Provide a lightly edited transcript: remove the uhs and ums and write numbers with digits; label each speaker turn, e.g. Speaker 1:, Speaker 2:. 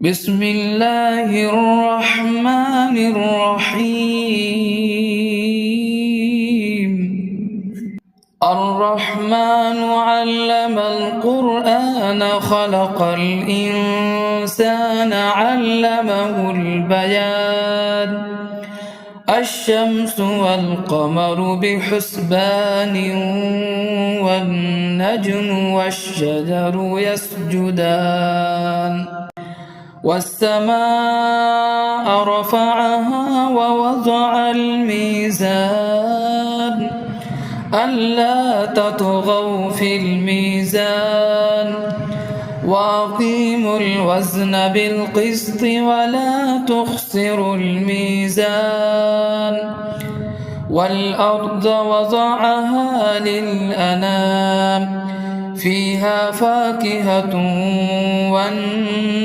Speaker 1: بسم الله الرحمن الرحيم الرحمن علم القرآن خلق الإنسان علمه البيان الشمس والقمر بحسبان والنجم والشجر يسجدان والسماء رفعها ووضع الميزان ألا تطغوا في الميزان وأقيموا الوزن بالقسط ولا تخسروا الميزان والأرض وضعها للأنام فيها فاكهة والنخل